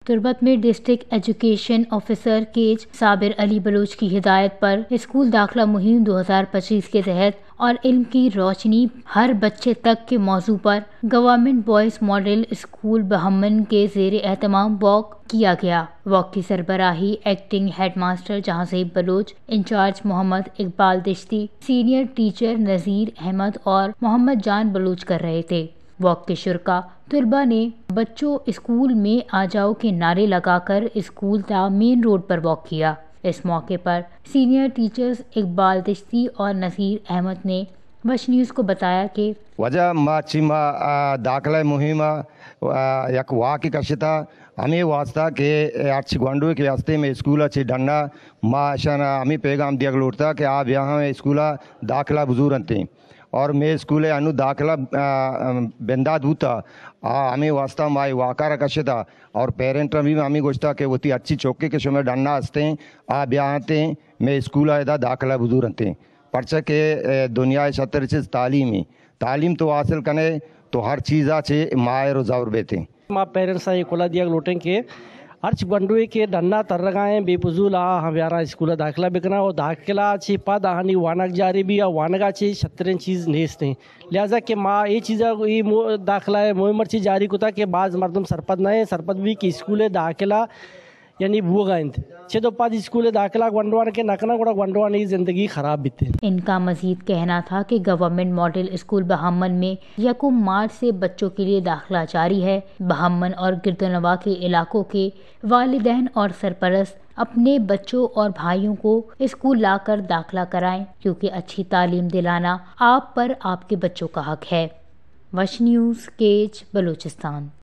तुर्बत में district education officer Kech Sabir Ali Baloch की हिदायत पर स्कूल दाखिला मुहिम 2025 के तहत और इल्म की रोशनी हर बच्चे तक के मौजू पर गवर्नमेंट बॉयज मॉडल स्कूल बहमन के ज़ेर एहतमाम वॉक किया गया। वॉक की सरबराही acting headmaster Jahanzeb Baloch, incharge Mohammad Iqbal दिश्ती, सीनियर टीचर नज़ीर अहमद और मोहम्मद जान बलोच कर रहे थे। वॉक के शुरका तलबा ने बच्चों स्कूल में आ जाओ के नारे लगाकर स्कूल ता मेन रोड पर वॉक किया। इस मौके पर सीनियर टीचर्स इकबाल दिश्ती और नज़ीर अहमद ने वश न्यूज़ को बताया कि वजह माचिमा दाखिला मुहिम यक वाकी कशिता हमें वास्ता के अच्छी गुंडू के वास्ते में स्कूल अच्छी डंडा माशन हमें पैगाम दिया लोटता कि आप यहाँ स्कूल दाखिला बुजुर्ग अंते और मैं स्कूल अनु दाखिला बेंदा दूता हमें वास्ता माई वाकार कशिता और पेरेंट भी हमें गोश्ता के वो अच्छी चौके के समय डंडा हंसते आ ब्याहते मैं स्कूल आयदा दाखिला बुजुर्ग अंते पर्चा के दुनिया सत्तर चीज़ तालीम तो हासिल करने तो हर चीज़ आचे मायर और ज़ावर बेते माँ पेरेंट्स ये कोला दिया लोटें के अर्च बंडुए के डन्ना तरगाएं बेफजूल हमारा स्कूल दाखिला बिकना और दाखिला अच्छी पद हानि वानक जारी भी या वानगा ची छत्तरें चीज़ नेस्ते लिहाजा के माँ ये चीज़ ये दाखिला है मोह मर्ची जारी कुता के बाज़ मर्दम सरपद नए सरपद भी कि स्कूल दाखिला यानी वो गायंत छे तो पाद स्कूल दाखिला गंडवान के नकना गुड़ा गंडवान की ज़िंदगी ख़राब बीते। इनका मजीद कहना था कि गवर्नमेंट मॉडल स्कूल बहमन में 1 मार्च से बच्चों के लिए दाखिला जारी है। बहमन और गिरदनवा के इलाकों के वालिदैन और सरपरस्त अपने बच्चों और भाइयों को स्कूल लाकर दाखिला कराएं क्योंकि अच्छी तालीम दिलाना आप पर आपके बच्चों का हक है। वश न्यूज़ केज बलूचिस्तान।